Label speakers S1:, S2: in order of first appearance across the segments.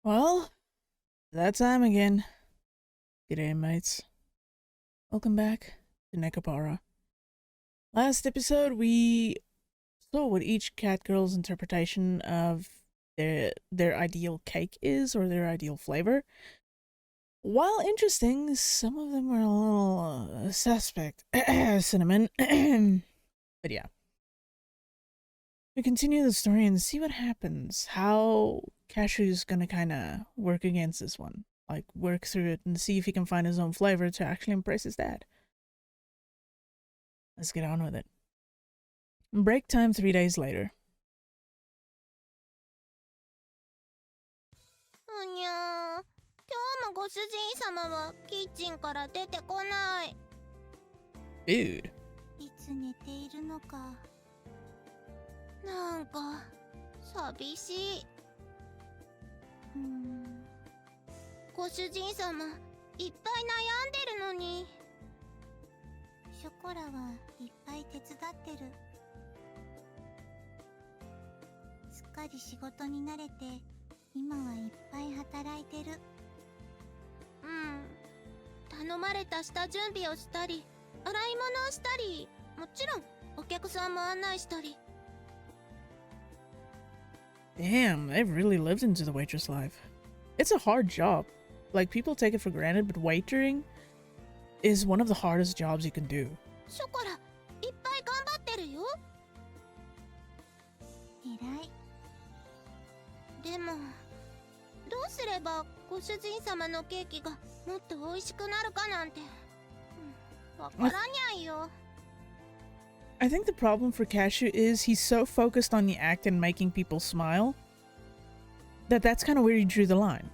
S1: Well, that time again. G'day, inmates. Welcome back to Nekopara. Last episode, we saw what each cat girl's interpretation of their ideal cake is, or their ideal flavor. While interesting, some of them were a little suspect. Cinnamon. But yeah. We continue the story and see what happens. How Kashou's gonna kinda work against this one. Like, work through it and see if he can find his own flavor to actually impress his dad. Let's get on with it. Break time 3 days later.
S2: うにゃー、今日もご主人様はキッチンから出てこない。
S1: Dude.
S2: いつ寝ているのか。なんか寂しい。ご主人様いっぱい悩んでるのに。ショコラはいっぱい手伝ってる。すっかり仕事に慣れて今はいっぱい働いてる。頼まれた下準備をしたり洗い物をしたり、もちろんお客さんも案内したり。
S1: Damn, they've really lived into the waitress life. It's a hard job. Like, people take it for granted, but waitering is one of the hardest jobs you can do.
S2: ショコラいっぱい頑張ってるよ。偉い。でもどうすればご主人様のケーキがもっと美味しくなるかなんて、わからにゃいよ。
S1: I think the problem for Kashou is he's so focused on the act and making people smile that's kind of where he drew the line.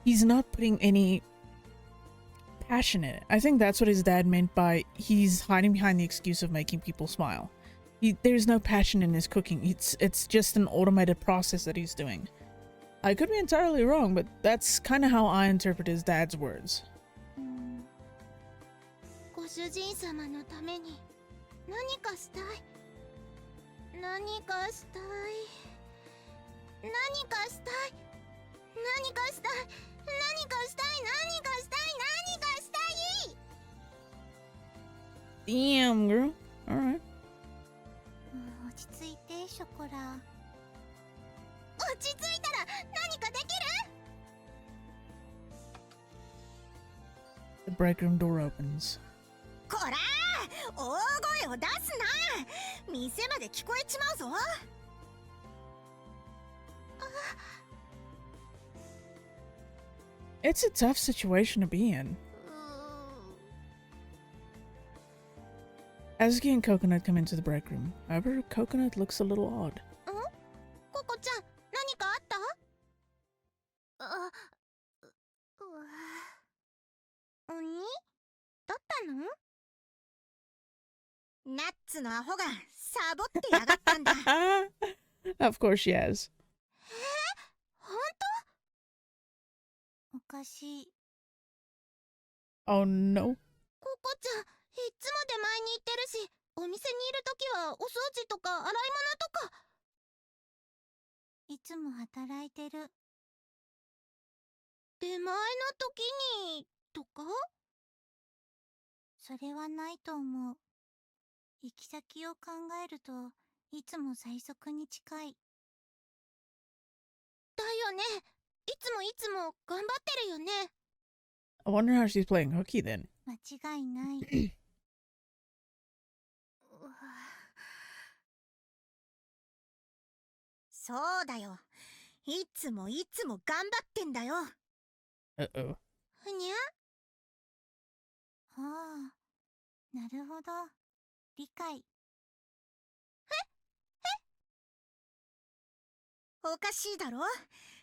S1: He's not putting any passion in it. I think that's what his dad meant by he's hiding behind the excuse of making people smile. There's no passion in his cooking. It's just an automated process that he's doing. I could be entirely wrong, but that's kind of how I interpret his dad's words.
S2: ご主人様のために何かしたい。何かしたい。何かしたい。何かしたい。何かしたい。何かしたい。何かしたい。
S1: Damn, girl. Alright.
S2: 落ち着いて、ショコラ。落ち着いたら何かできる？
S1: The break room door opens.
S2: こらー、大声を出すな。店まで聞こえちまうぞ。
S1: It's a tough situation to be in. Azuki and Coconut come into the break room. However, Coconut looks a little odd.
S2: ココちゃん、何かあった？鬼？だったの？ナッツのアホがサボってやがったんだ。
S1: Of course she has.
S2: 本当？おかしい。
S1: Oh no.
S2: ココちゃん、いつも出前に行ってるし、お店にいるときはお掃除とか洗い物とか。いつも働いてる。出前の時にとか？それはないと思う。行き先を考えるといつも最速に近い。だよね。いつも頑張ってるよね。
S1: I wonder how she's playing hooky then.
S2: 間違いない。そうだよ。いつも頑張ってんだよ。
S1: Uh-oh.
S2: ふにゃ？ああ、なるほど。理解。おかしいだろ？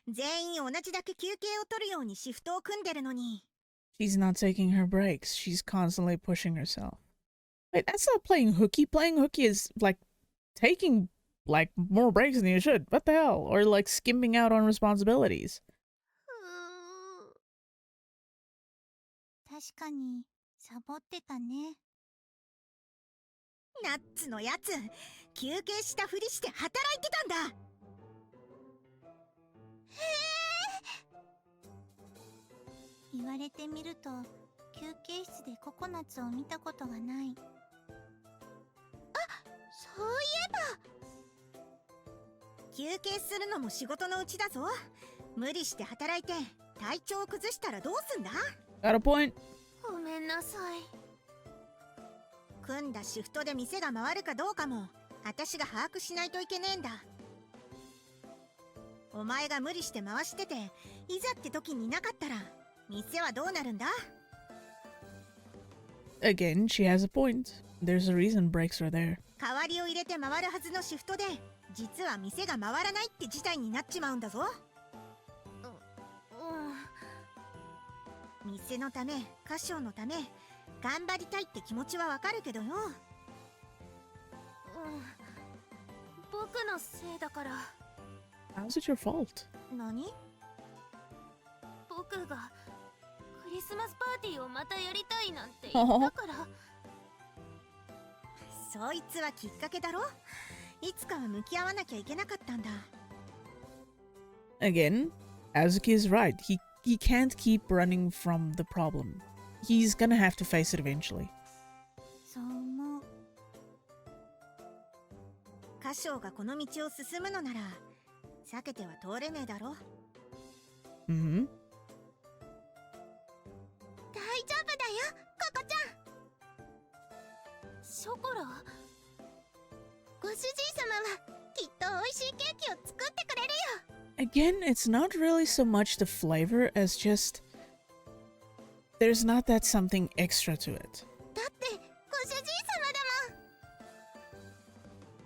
S2: 全員同じだけ休憩を取るようにシフトを組んでるのに。
S1: She's not taking her breaks. She's constantly pushing herself. Wait, that's not playing hooky. Playing hooky is like taking like more breaks than you should. What the hell? Or like skimming out on responsibilities.
S2: 確かにサボってたね。ナッツのやつ、休憩したふりして働いてたんだ。へえ。言われてみると休憩室でココナッツを見たことがない。あ、そういえば
S3: 休憩するのも仕事のうちだぞ。無理して働いて体調を崩したらどうすんだ。
S1: Got a point.
S2: ごめんなさい。
S3: 組んだシフトで店が回るかどうかも私が把握しないといけねえんだ。お前が無理して回してていざって時になかったら店はどうなるんだ。
S1: Again, she has a point. There's a reason breaks are there.
S3: 代わりを入れて回るはずのシフトで実は店が回らないって事態になっちまうんだぞ。店のためカショーのため頑張りたいって気持ちはわかるけどよ。
S2: 僕のせいだから。
S1: How's it your fault?
S3: 何？
S2: 僕がクリスマスパーティーをまたやりたいなんて言
S1: 言
S2: っ
S1: った
S2: から。
S3: そいつはきっかけだろ。いつかは向き合わなきゃいけなかったんだ。
S1: Again, Azuki is right. He can't keep running from the problem. He's gonna have to face it eventually.
S2: そう思う。
S3: カショーがこの道を進むのなら避けては通れねえだろ。
S1: Mm-hmm.
S2: 大丈夫だよ、ココちゃん。ショコラ？ご主人様はきっと美味しいケーキを作ってくれるよ。
S1: Again, it's not really so much the flavor as just there's not that something extra to it.
S2: だってご主人様だ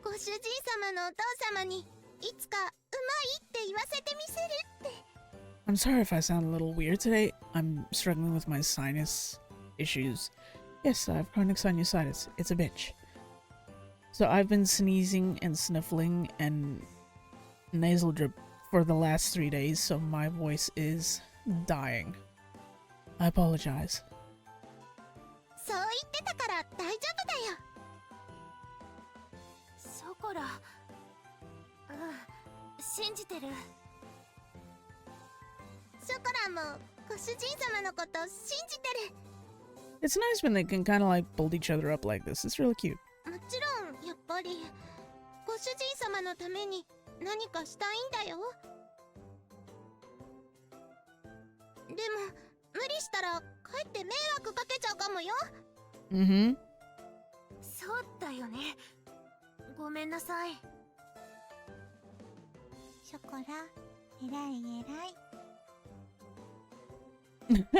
S2: もん。ご主人様のお父様にいつかうまいって言わせてみせるって。
S1: I'm sorry if I sound a little weird today. I'm struggling with my sinus issues. Yes, I have chronic sinusitis. It's a bitch. So I've been sneezing and sniffling and nasal drip for the last 3 days, so my voice is dying. I apologize.
S2: そう言ってたから大丈夫だよ。ショコラ、信じてる。ショコラもご主人様のこと信じてる。
S1: It's nice when they can kind of like build each other up like this. It's really cute.
S2: もちろんやっぱりご主人様のために何かしたいんだよ。でも無理したらかえって迷惑かけちゃうかもよ。
S1: Mm-hmm.
S2: そうだよね。ごめんなさい。ショコラ、えらいえらい。ふにゃ？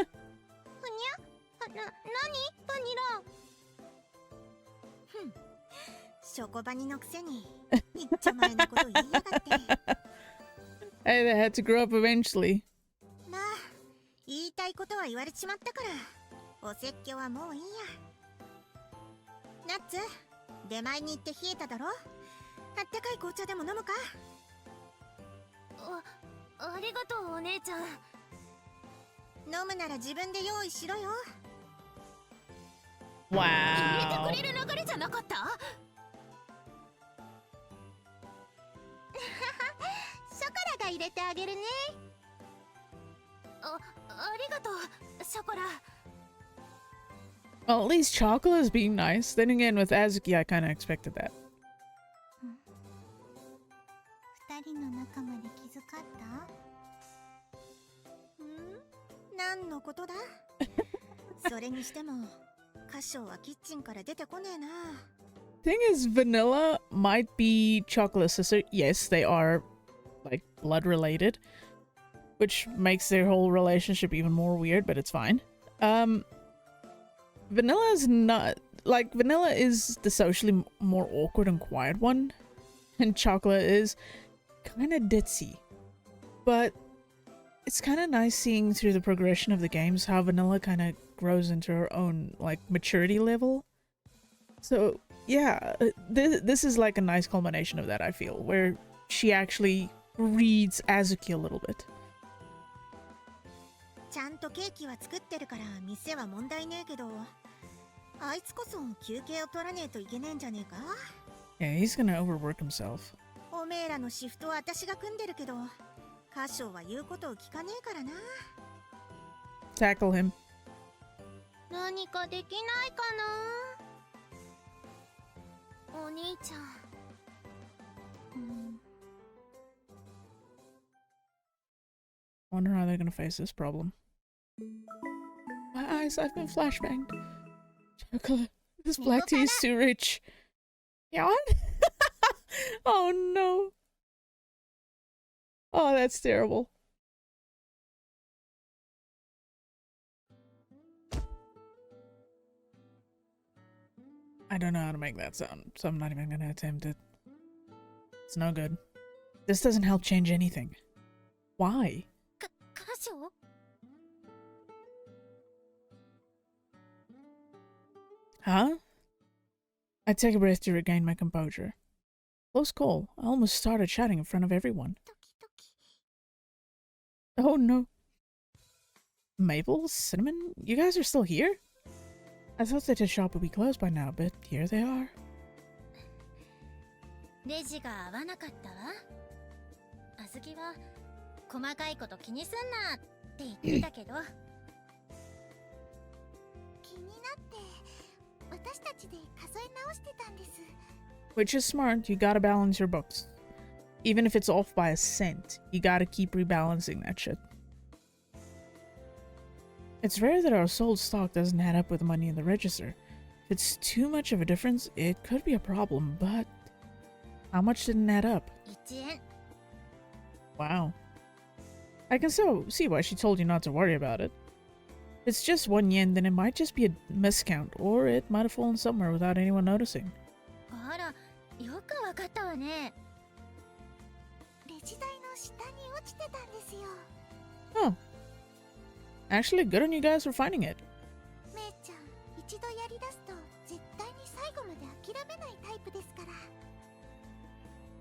S2: なに？バニラ。
S3: ショコバニのくせにいっちゃ前のこと言いやがって。
S1: Hey, they had to grow up eventually.
S3: まあ言いたいことは言われちまったからお説教はもういいや。ナッツ、出前に行って冷えただろ。あったかい紅茶でも飲むか。
S2: ありがとうお姉ちゃん。
S3: 飲むなら自分で用意しろよ。
S1: Wow.
S2: 入れてくれる流れじゃなかった？ショコラが入れてあげるね。ありがとう、ショコラ。
S1: Well, at least chocolate is being nice. Then again, with Azuki, I kind of expected that.
S2: 二人の仲まで気遣った？
S3: 何のことだ。それにしてもカショーはキッチンから出てこねえな。
S1: Thing is, Vanilla might be Chocolate's sister. Yes, they are like blood related, which makes their whole relationship even more weird, but it's fine. Vanilla is not like Vanilla is the socially more awkward and quiet one, and Chocolate is kind of ditzy. But it's kind of nice seeing through the progression of the games how Vanilla kind of grows into her own like maturity level. So yeah, this is like a nice culmination of that, I feel, where she actually reads Azuki a little bit.
S3: ちゃんとケーキは作ってるから店は問題ねえけど、あいつこそ休憩を取らねえといけねえんじゃねえか。
S1: Yeah, he's gonna overwork himself.
S3: おめえらのシフトは私が組んでるけどカショーは言うことを聞かねえからな。
S1: tackle him.
S2: 何かできないかな。お兄ちゃん。
S1: Wonder how they're gonna face this problem. My eyes, I've been flashbanged. Chocolate. This black tea is too rich. Yawn? Oh no. Oh, that's terrible. I don't know how to make that sound, so I'm not even gonna attempt it. It's no good. This doesn't help change anything. Why?
S3: カショ？
S1: Huh? I take a breath to regain my composure. Close call. I almost started shouting in front of everyone.
S3: ドキドキ。
S1: Oh no. Maple? Cinnamon? You guys are still here? I thought that the shop would be closed by now, but here they are.
S3: レジが合わなかったわ。あずきは細かいこと気にすんなって言ってたけど。気になって私たちで数え直してたんです。
S1: Which is smart. You gotta balance your books. Even if it's off by a cent, you gotta keep rebalancing that shit. It's rare that our sold stock doesn't add up with the money in the register. If it's too much of a difference, it could be a problem, but how much didn't add up?
S3: 1円。
S1: Wow. I can still see why she told you not to worry about it. If it's just 1 yen, then it might just be a miscount, or it might have fallen somewhere without anyone noticing.
S3: あら、よくわかったわね。
S2: レジ台の下に落ちてたんですよ。
S1: Oh. Actually, good on you guys for finding it.
S2: めいちゃん、一度やりだすと絶対に最後まで諦めないタイプですから。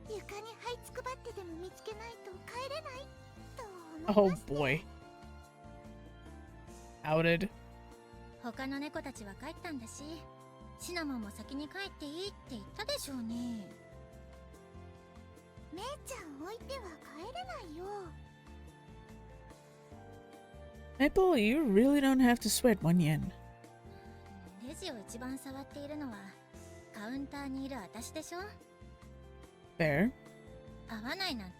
S2: 床に這いつくばってでも見つけないと帰れないと思い
S1: Oh
S2: まして。
S1: boy. Outed.
S3: 他の猫たちは帰ったんだし、シナモンも先に帰っていいって言ったでしょうね。
S2: めいちゃん置いては帰れないよ。
S1: Maple, you really don't have to sweat 1 yen.
S3: レジを一番触っているのはカウンターにいる私でしょ。
S1: Fair.
S3: 合わないなんて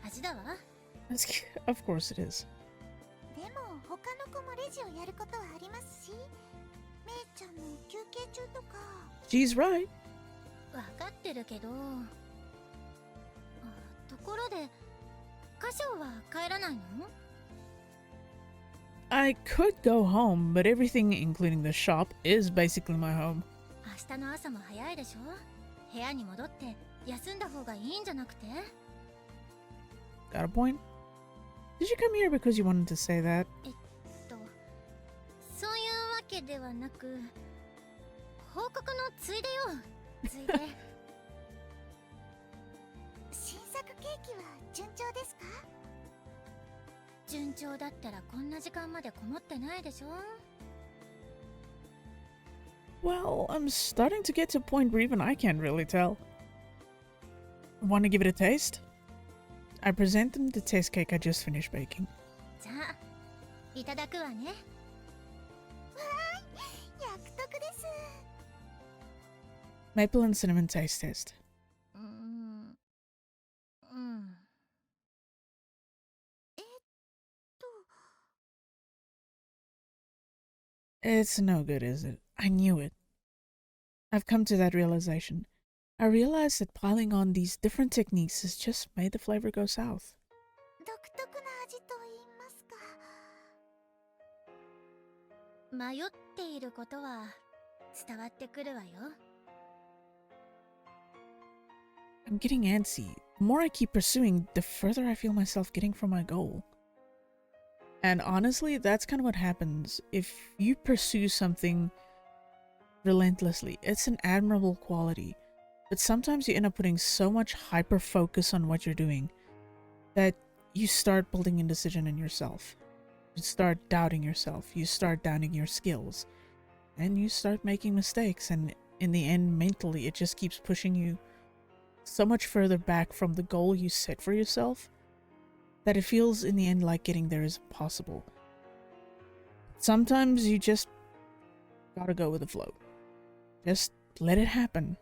S3: 恥だわ。
S1: Of course it is.
S2: でも他の子もレジをやることはありますし、めいちゃんも休憩中とか。
S1: She's right.
S3: わかってるけど。ところで、カショウは帰らないの？
S1: I could go home, but everything, including the shop, is basically my home.
S3: 明日の朝も早いでしょ。部屋に戻って休んだ方がいいんじゃなくて？
S1: Got a point? Did you come here because you wanted to say that?
S3: そういうわけではなく、報告のついでよ。ついで。
S2: 新作ケーキは順調ですか？
S3: 順調だったらこんな時間までこもってないでしょ。
S1: Well, I'm starting to get to a point where even I can't really tell. Want to give it a taste? I present them the taste cake I just finished baking.
S3: じゃあ、いただくわね。
S2: 約束です。
S1: Maple and cinnamon taste test. It's no good, is it? I knew it. I've come to that realization. I realized that piling on these different techniques has just made the flavor go south.
S2: 独特な味と言いますか。
S3: 迷っていることは伝わってくるわよ。
S1: I'm getting antsy. The more I keep pursuing, the further I feel myself getting from my goal. And honestly, that's kind of what happens if you pursue something relentlessly. It's an admirable quality, but sometimes you end up putting so much hyper focus on what you're doing that you start building indecision in yourself. You start doubting yourself, you start doubting your skills, and you start making mistakes, and in the end, mentally, it just keeps pushing you so much further back from the goal you set for yourself that it feels in the end like getting there is impossible. sometimes you just gotta go with the flow. Just let it happen.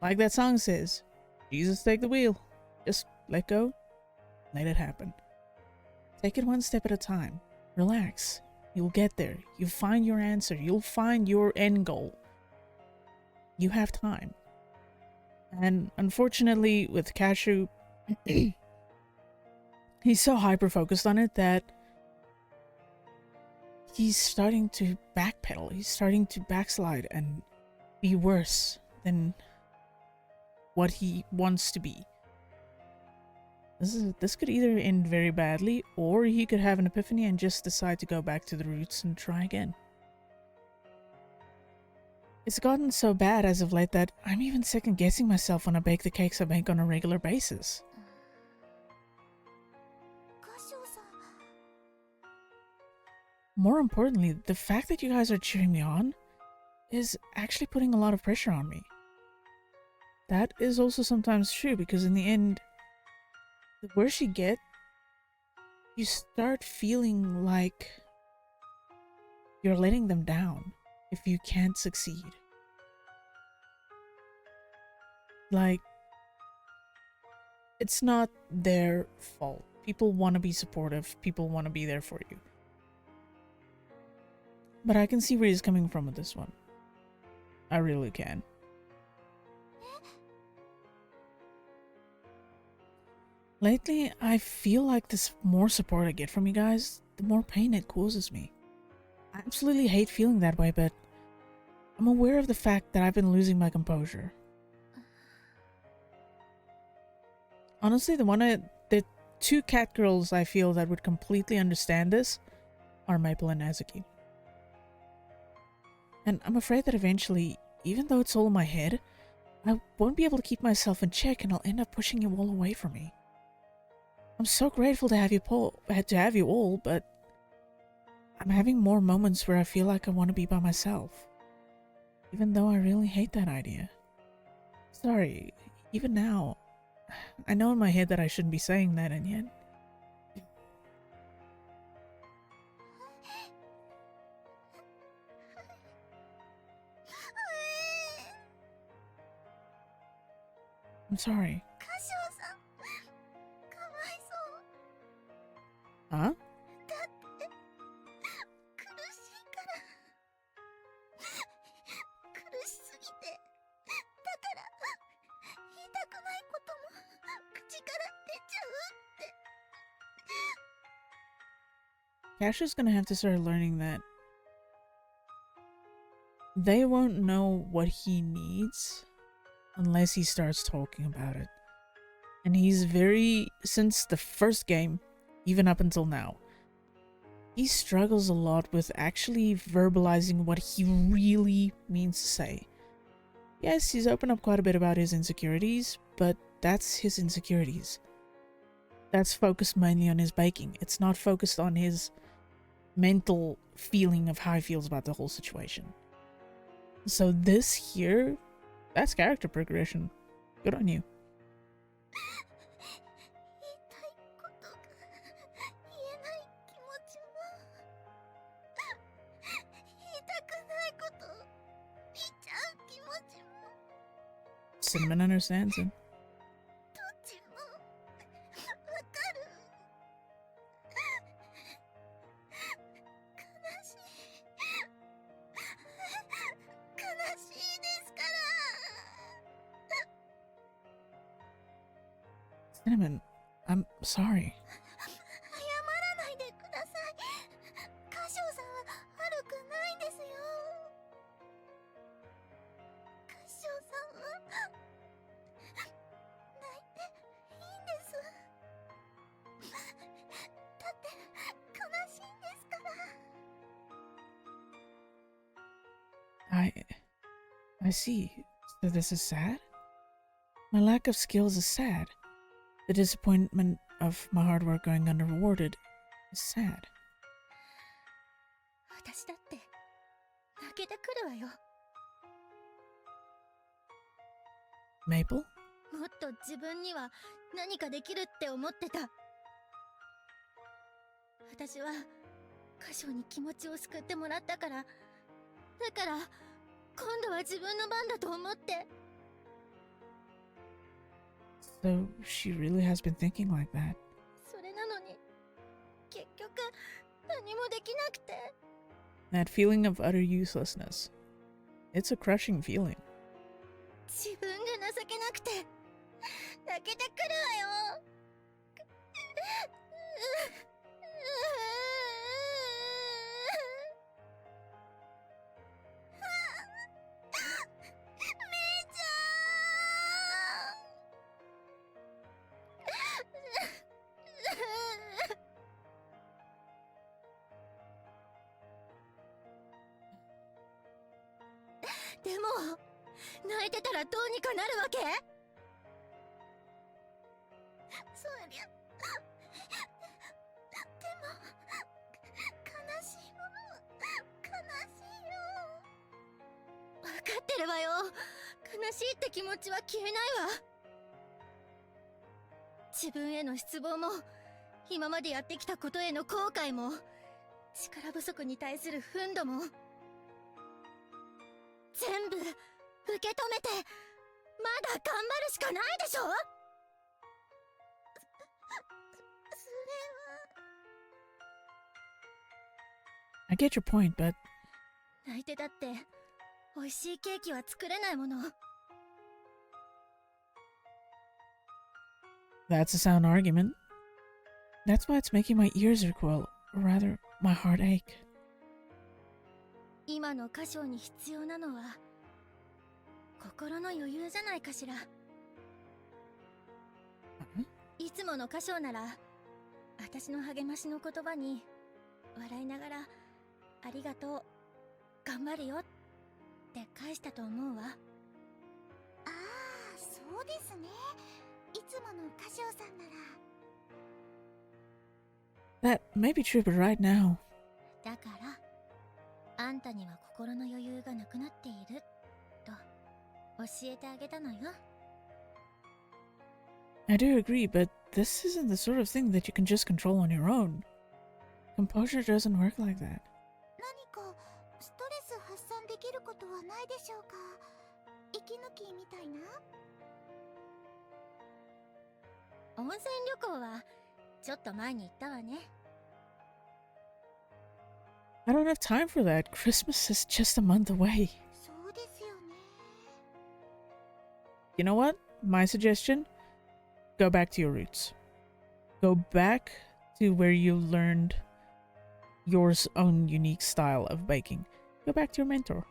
S1: Like that song says, Jesus, take the wheel. Just let go, let it happen. Take it one step at a time. Relax. You'll get there. You'll find your answer. You'll find your end goal. You have time. And unfortunately, with Kashou, he's so hyper-focused on it that he's starting to backpedal. He's starting to backslide and be worse than what he wants to be. This could either end very badly, or he could have an epiphany and just decide to go back to the roots and try again. It's gotten so bad as of late that I'm even second-guessing myself when I bake the cakes I bake on a regular basis. More importantly, the fact that you guys are cheering me on is actually putting a lot of pressure on me. That is also sometimes true, because in the end, the worse you get, you start feeling like you're letting them down if you can't succeed. Like, it's not their fault. People want to be supportive. People want to be there for you. But I can see where he's coming from with this one. I really can. Lately, I feel like the more support I get from you guys, the more pain it causes me. I absolutely hate feeling that way, but I'm aware of the fact that I've been losing my composure. Honestly, the two cat girls I feel that would completely understand this are Maple and Azuki. And I'm afraid that eventually, even though it's all in my head, I won't be able to keep myself in check and I'll end up pushing you all away from me. I'm so grateful to have you all, but I'm having more moments where I feel like I want to be by myself. Even though I really hate that idea. Sorry, even now, I know in my head that I shouldn't be saying that, and yet... I'm sorry. Huh? Kashou's gonna have to start learning that they won't know what he needs unless he starts talking about it. And he's since the first game, even up until now, he struggles a lot with actually verbalizing what he really means to say. Yes, he's opened up quite a bit about his insecurities, but that's his insecurities. That's focused mainly on his baking. It's not focused on his mental feeling of how he feels about the whole situation. So this here, that's character progression. Good on you. Cinnamon understands him. Cinnamon, I'm sorry. I see. So this is sad? My lack of skills is sad. The disappointment of my hard work going unrewarded is sad. Maple?
S3: もっと自分には何かできるって思ってた。私は
S2: カショに気持ちを救ってもらったから、だから今度は自分の番だと思って。
S1: So she really has been thinking like that.
S2: それなのに結局何もできなくて。
S1: That feeling of utter uselessness. It's a crushing feeling.
S2: 自分が情けなくて泣けてくるわよ。でも泣いてたらどうにかなるわけ？そりゃでも悲しいもの、悲しいよ。分かってるわよ。悲しいって気持ちは消えないわ。自分への失望も今までやってきたことへの後悔も力不足に対する憤怒も全部受け止めてまだ頑張るしかないでしょ。それは。
S1: I get your point, but
S2: 泣いてだって美味しいケーキは作れないもの。
S1: that's a sound argument. That's why it's making my ears recoil, or rather, my heart ache.
S2: 今の歌唱に必要なのは心の余裕じゃないかしら。いつもの歌唱なら私の励ましの言葉に笑いながらありがとう、頑張るよって返したと思うわ。ああ、そうですね。いつもの歌唱さんなら。
S1: That may be true, but right now,
S2: だからあんたには心の余裕がなくなっていると教えてあげたのよ。
S1: I do agree, but this isn't the sort of thing that you can just control on your own. Composure doesn't work like that.
S2: 何かストレス発散できることはないでしょうか。息抜きみたいな。温泉旅行はちょっと前に行ったわね。
S1: I don't have time for that. Christmas is just a month away.
S2: そうですよね。
S1: You know what? My suggestion? Go back to your roots. Go back to where you learned your own unique style of baking. Go back to your mentor.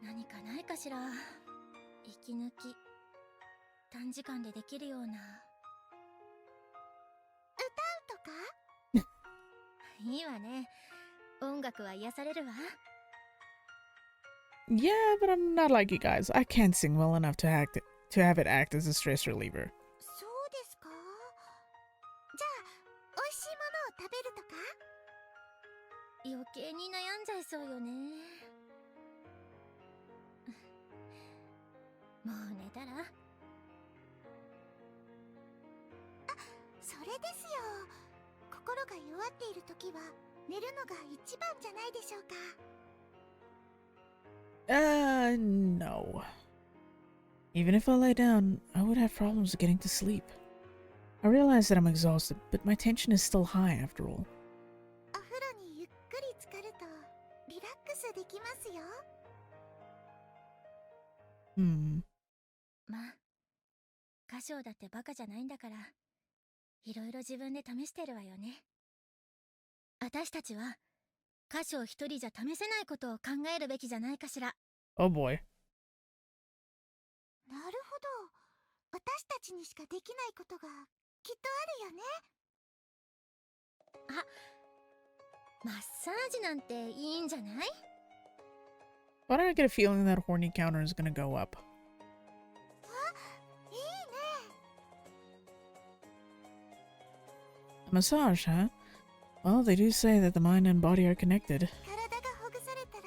S2: 何かないかしら。息抜き短時間でできるような。歌うとか？いいわね。音楽は癒されるわ。
S1: Yeah, but I'm not like you guys. I can't sing well enough to have it act as a stress reliever.
S2: そうですか。じゃあ美味しいものを食べるとか？余計に悩んじゃいそうよね。もう寝たら？あ、それですよ。心が弱っている時は寝るのが一番じゃないでしょうか。
S1: No. Even if I lay down, I would have problems getting to sleep. I realize that I'm exhausted, but my tension is still high after all.
S2: お風呂にゆっくり浸かるとリラックスできますよ。まあ、歌唱だってバカじゃないんだから、いろいろ自分で試してるわよね。私たちは歌唱一人じゃ試せないことを考えるべきじゃないかしら。
S1: Oh boy.
S2: なるほど。私たちにしかできないことがきっとあるよね。あ、マッサージなんていいんじゃない？
S1: Why do I get a feeling that horny counter is gonna go up?
S2: あ、いいね。
S1: A massage, huh? Well, they do say that the mind and body are connected.
S2: 体がほぐされたら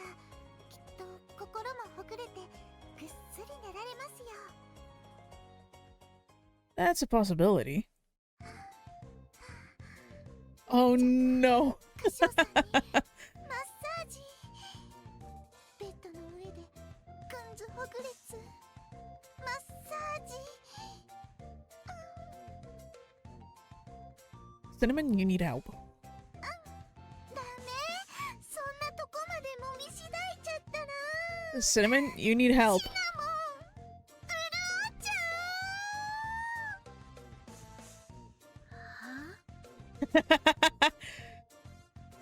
S2: きっと心もほぐれてぐっすり寝られますよ。
S1: That's a possibility. Oh no.
S2: 歌唱さんにグレツマッサージ。
S1: Cinnamon, you need help.
S2: ダメ、そんなとこまでもみしだいちゃったな。
S1: Cinnamon, you need help.
S2: シナモン、うるおちゃう。は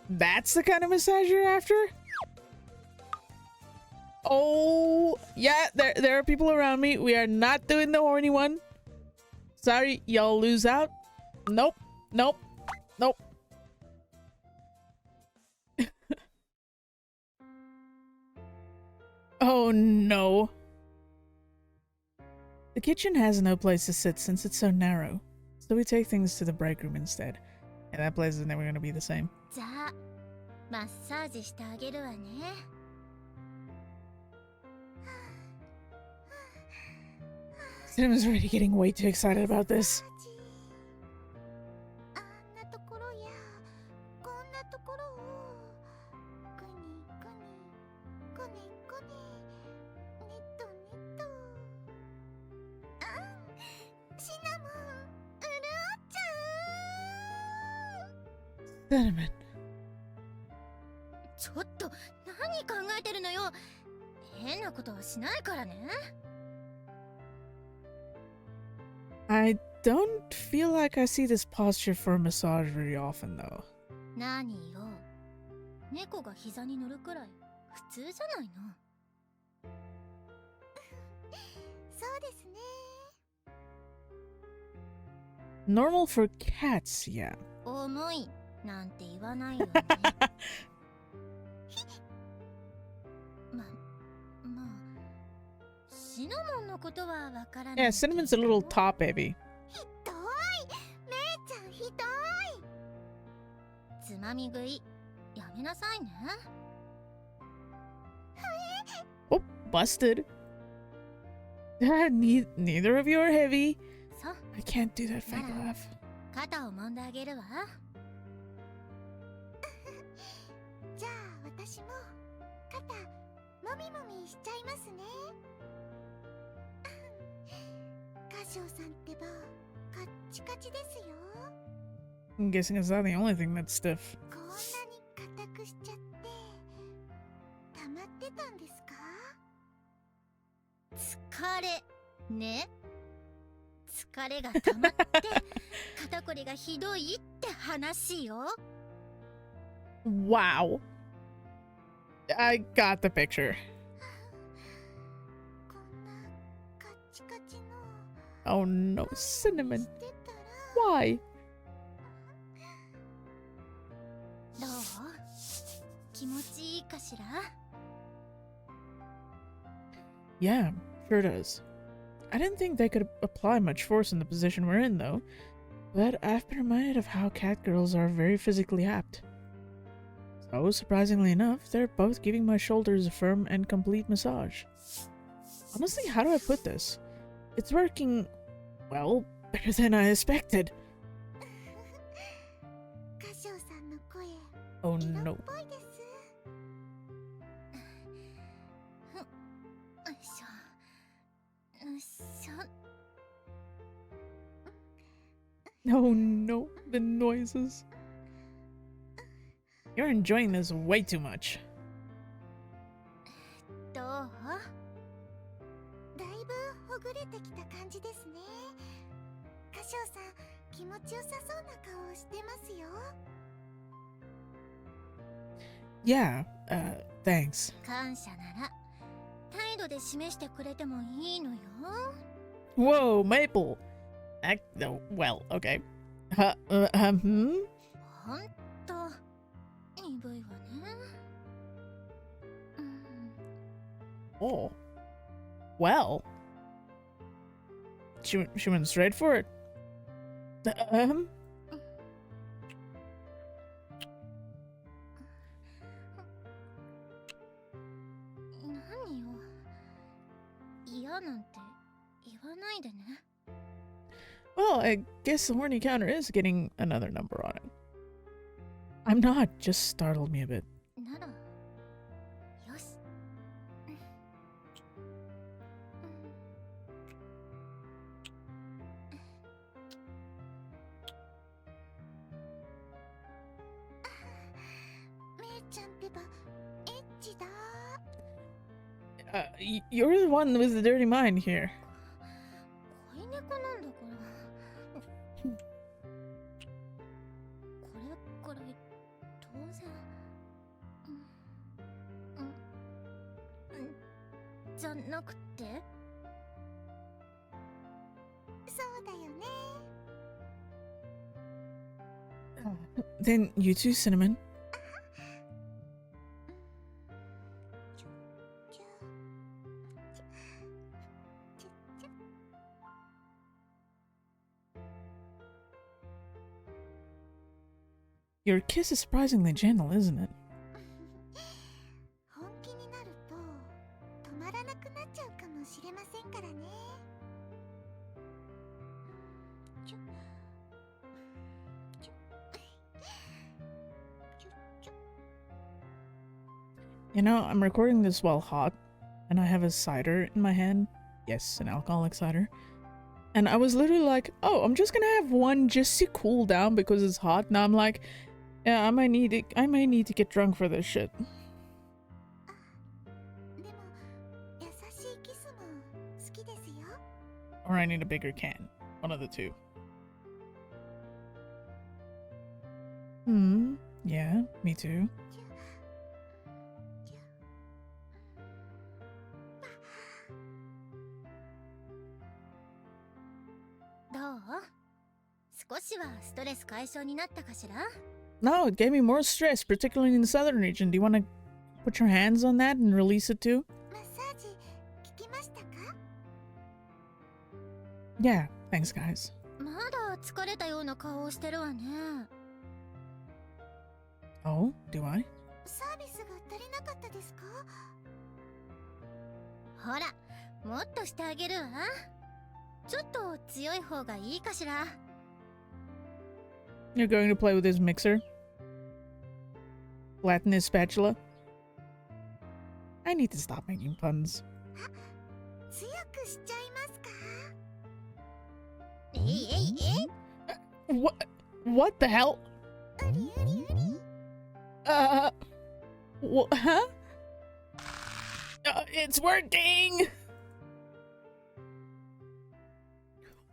S1: That's the kind of massage you're after? Oh, yeah, there are people around me. We are not doing the horny one. Sorry, y'all lose out. Nope, nope, nope. Oh no. The kitchen has no place to sit since it's so narrow, so we take things to the break room instead. And that place is never gonna be the same.
S2: じゃあマッサージしてあげるわね。
S1: Cinnamon's already getting way too excited about this.
S2: あんなところやこんなところをくにくにこねこねねっとねっと。あん、シナモン、うるおっちゃう。
S1: Cinnamon.
S2: ちょっと何考えてるのよ。変なことはしないからね。
S1: I don't feel like I see this posture for a massage very often, though.
S2: 何よ、猫が膝に乗るくらい普通じゃないの。そうですね。
S1: Normal for cats, yeah.
S2: 重いなんて言わないよね。まあシナモンのことはわからない。
S1: Yeah, Cinnamon's a little top baby.
S2: ひどい、めいちゃんひどい。つまみ食いやめなさいね。
S1: Oh, busted. Neither of you are heavy.
S2: そう、
S1: I can't do that fake
S2: Nah.
S1: laugh.
S2: 肩を揉んであげるわ。じゃあ私も肩もみもみしちゃいますね。カショウさんってばカッチカチですよ。
S1: I'm guessing it's not the only thing that's stiff.
S2: こんなに硬くしちゃって溜まってたんですか？疲れね。疲れが溜まって肩こりがひどいって話よ。
S1: Wow. I got the picture.
S2: こんなカッチカチの
S1: Oh no, Cinnamon.
S2: してたら
S1: Why?
S2: どう？気持ちいいかしら？
S1: Yeah, sure does. I didn't think they could apply much force in the position we're in, though. But I've been reminded of how cat girls are very physically apt. So, surprisingly enough, they're both giving my shoulders a firm and complete massage. Honestly, how do I put this? It's working, well, better than I expected.
S2: カショウさんの声
S1: Oh
S2: 色っ
S1: no.
S2: ぽいです。よいしょよいしょ。
S1: Oh no, the noises. You're enjoying this way too much.
S2: どう？だいぶほぐれてきた感じですね。カショウさん、気持ちよさそうな顔をしてますよ。
S1: Yeah, thanks.
S2: 感謝なら態度で示してくれてもいいのよ。
S1: Whoa, Maple! Oh, well, okay. Hmm?
S2: ほんと鈍いわね。
S1: Oh. Well. She went straight for it.
S2: 何よ、嫌なんて言わないでね。
S1: Well, I guess the horny counter is getting another number on it. I'm not, just startled me a bit.
S2: ならよし。ちだ。
S1: You're the one with the dirty mind here.
S2: 飼い猫なんだから。これくらい当然。じゃなくて、そうだよね。
S1: Then you too, Cinnamon. Your kiss is surprisingly gentle, isn't it?
S2: 本気になると止まらなくなっちゃうかもしれませんからね。
S1: You know, I'm recording this while hot, and I have a cider in my hand. Yes, an alcoholic cider. And I was literally like, oh, I'm just gonna have one just to cool down because it's hot. Now I'm like, yeah, I might need to get drunk for this shit.
S2: でも優しいキスも好きですよ。
S1: Or I need a bigger can. One of the two. Yeah, me too.
S2: どう？少しはストレス解消になったかしら？
S1: No, it gave me more stress, particularly in the southern region. Do you want to put your hands on that and release it too?
S2: マッサージ効きましたか？
S1: Yeah, thanks, guys.
S2: まだ疲れたような顔をしてるわね。
S1: Oh, do I?
S2: サービスが足りなかったですか？ほら、もっとしてあげるわ。ちょっと強い方がいいかしら。
S1: You're going to play with his mixer? Flatten his spatula? I need to stop making puns.
S2: 強くしちゃいますか？What
S1: the hell?
S2: うりうりうり。
S1: What? Huh? It's working!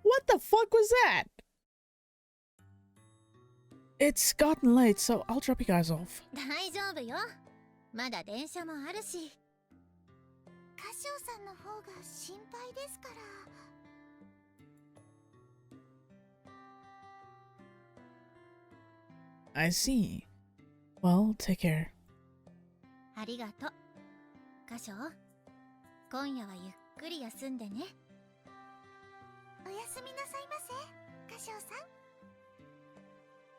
S1: What the fuck was that? It's gotten late, so I'll drop you guys off.
S2: 大丈夫よ。まだ電車もあるし。カシオさんの方が心配ですから。
S1: I see. Well, take care.
S2: ありがとう。カシオ、今夜はゆっくり休んでね。おやすみなさいませ、カシオさん。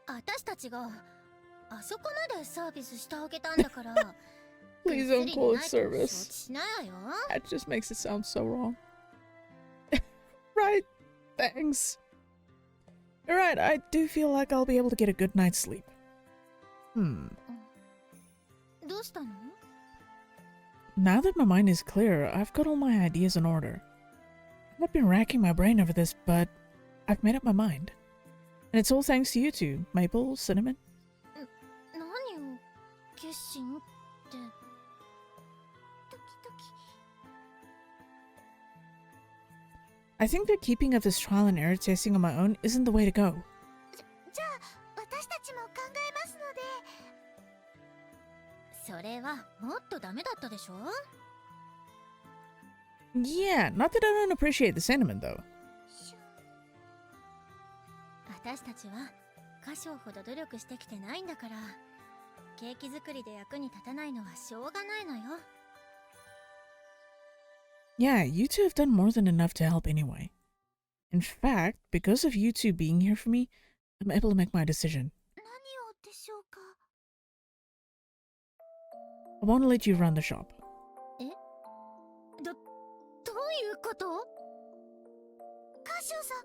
S2: 私たちがあそこまでサービスしてあげたんだから。
S1: Please don't call it
S2: 承
S1: service.
S2: 知しないわよ。
S1: That just makes it sound so wrong. Right, thanks. Alright, I do feel like I'll be able to get a good night's sleep.
S2: どうしたの？
S1: Now that my mind is clear, I've got all my ideas in order. I've been racking my brain over this, but I've made up my mind. And it's all thanks to you two, Maple, Cinnamon.
S2: 何を決心って。ドキドキ。
S1: I think the keeping of this trial and error testing on my own isn't the way to go.
S2: じゃあ私たちも考えますので。それはもっとダメだったでしょ？
S1: Yeah, not that I don't appreciate the sentiment though.
S2: 私たちはカシオほど努力してきてないんだから、ケーキ作りで役に立たないのはしょうがないのよ。
S1: Yeah, you two have done more than enough to help anyway. In fact, because of you two being here for me, I'm able to make my decision.
S2: 何をでしょうか？
S1: I want to let you run the shop.
S2: どういうこと？カシオさん、い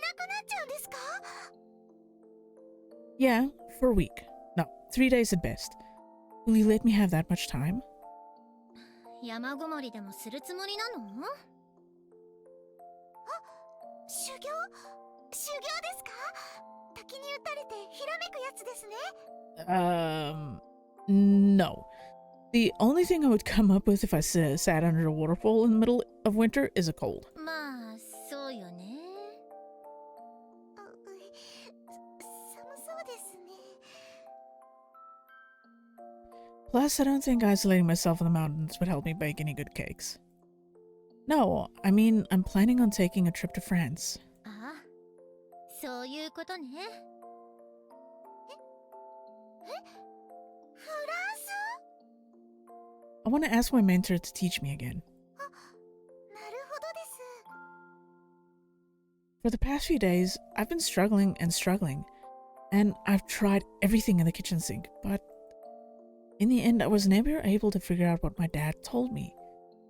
S2: なくなっちゃうんですか？
S1: Yeah, for a week. No, 3 days at best. Will you let me have that much time?
S2: 山ごもりでもするつもりなの？あ、修行ですか？滝に打たれてひらめくやつですね。
S1: No. The only thing I would come up with if I sat under a waterfall in the middle of winter is a cold.
S3: まあそうよね。
S2: 寒そうですね。
S1: Plus, I don't think isolating myself in the mountains would help me bake any good cakes. No, I mean, I'm planning on taking a trip to France.
S3: ああ、そういうことね。
S2: フランス？
S1: I want to ask my mentor to teach me again.
S2: なるほどです。
S1: For the past few days, I've been struggling and struggling, and I've tried everything in the kitchen sink, but in the end, I was never able to figure out what my dad told me.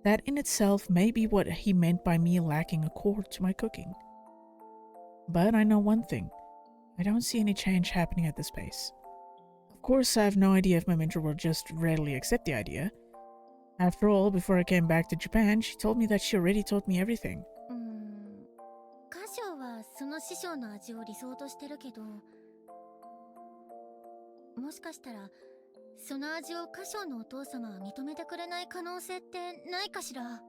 S1: That in itself may be what he meant by me lacking a core to my cooking. But I know one thing. I don't see any change happening at this pace. Of course, I have no idea if my mentor will just readily accept the idea. After all, before I came back to Japan, she told me that she already taught me everything.
S3: カショウはその師匠の味を理想としてるけど、もしかしたらその味をカショウのお父様は認めてくれない可能性ってないかしら。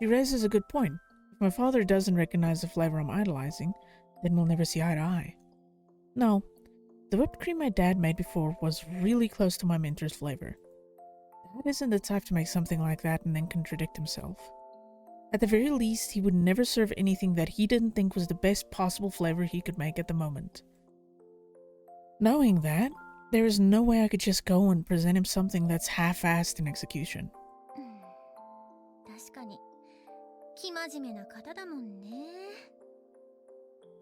S1: She raises a good point. If my father doesn't recognize the flavor I'm idolizing, then we'll never see eye to eye. No, the whipped cream my dad made before was really close to my mentor's flavor. Dad isn't the type to make something like that and then contradict himself. At the very least, he would never serve anything that he didn't think was the best possible flavor he could make at the moment. Knowing that, there is no way I could just go and present him something that's half-assed in execution.
S3: 確かに生真面目な方だもんね。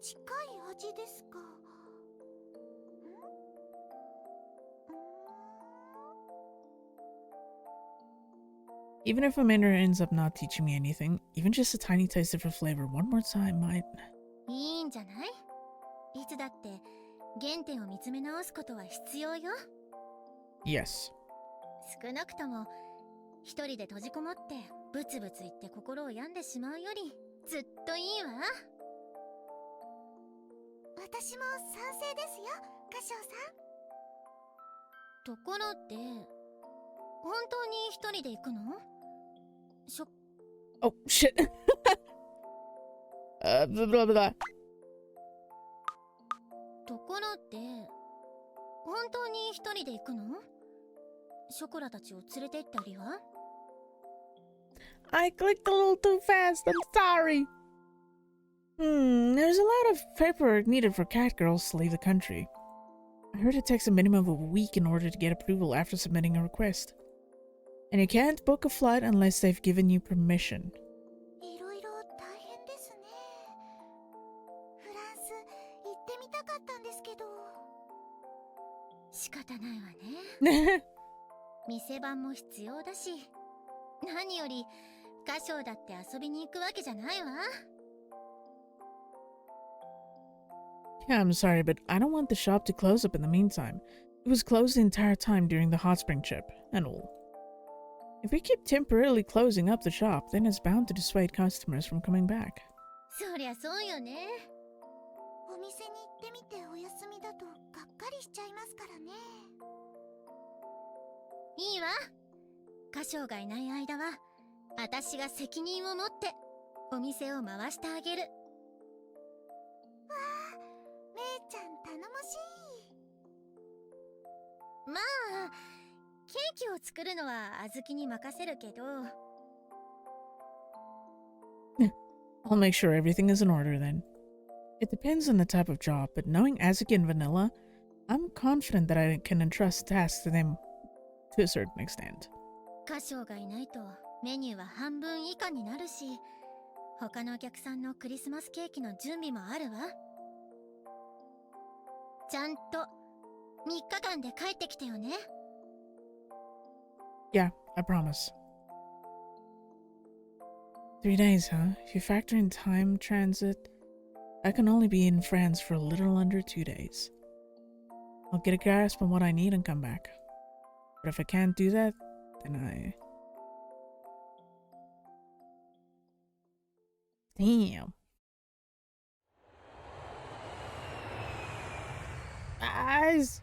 S2: 近い味ですか？
S1: Even if a mentor ends up not teaching me anything, even just a tiny taste of her flavor one more time might...
S3: いいんじゃない？いつだって原点を見つめ直すことは必要よ。
S1: Yes.
S3: 少なくとも一人で閉じこもってブツブツ言って心を病んでしまうよりずっといいわ。
S2: 私も賛成ですよ、カショウさん。
S3: ところで本当に一人で行くの？
S1: Oh, shit. Blah, blah, blah.
S3: ところで本当に一人で行くの？ショコラたちを連れて行ったりは？
S1: I clicked a little too fast. I'm sorry. There's a lot of paperwork needed for cat girls to leave the country. I heard it takes a minimum of a week in order to get approval after submitting a request. And you can't book a flight unless they've given you permission.
S2: いろいろ大変ですね。フランス行ってみたかったんですけど。
S3: 仕方ないわね。店番も必要だし、何よりカショウだって遊びに行くわけじゃないわ。
S1: Yeah, I'm sorry, but I don't want the shop to close up in the meantime. It was closed the entire time during the hot spring trip, and all. If we keep temporarily closing up the shop, then it's bound to dissuade customers from coming back.
S3: そりゃそうよね。
S2: お店に行ってみてお休みだとがっかりしちゃいますからね。
S3: いいわ。カショウがいない間は私が責任を持ってお店を回してあげる。
S2: わあ、めいちゃん頼もしい。
S3: まあケーキを作るのはあずきに任せるけど。
S1: I'll make sure everything is in order then. It depends on the type of job, but knowing Azuki and Vanilla, I'm confident that I can entrust tasks to them to a certain extent.
S3: カショウがいないとメニューは半分以下になるし、他のお客さんのクリスマスケーキの準備もあるわ。ちゃんと3日間で帰ってきてよね。
S1: Yeah, I promise. 3 days, huh? If you factor in time transit, I can only be in France for a little under 2 days. I'll get a grasp on what I need and come back. But if I can't do that, then Damn. Guys!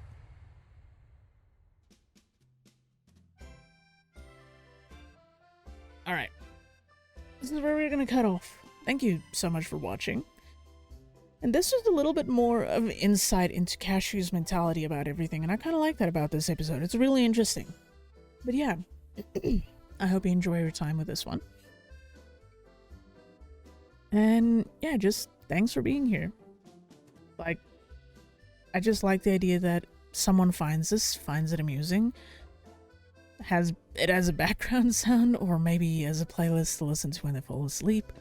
S1: this is where we're gonna cut off. Thank you so much for watching. And this was a little bit more of insight into Kashou's mentality about everything, and I kind of like that about this episode. It's really interesting. But yeah, I hope you enjoy your time with this one. And yeah, just thanks for being here. Like, I just like the idea that someone finds this, finds it amusing, has it as a background sound, or maybe as a playlist to listen to when they fall asleep.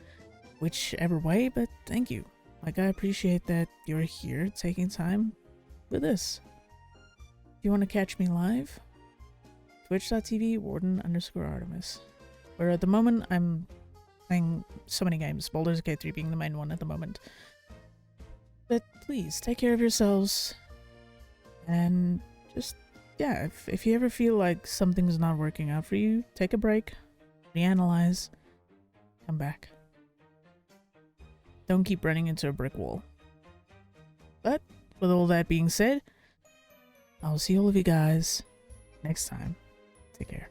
S1: Whichever way, but thank you. Like, I appreciate that you're here taking time with this. If you want to catch me live, twitch.tv Warden_Artemis. Where at the moment I'm playing so many games, Baldur's Gate 3 being the main one at the moment. But please, take care of yourselves. And just, yeah, if you ever feel like something's not working out for you, take a break, reanalyze, come back. Don't keep running into a brick wall. But, with all that being said, I'll see all of you guys next time. Take care.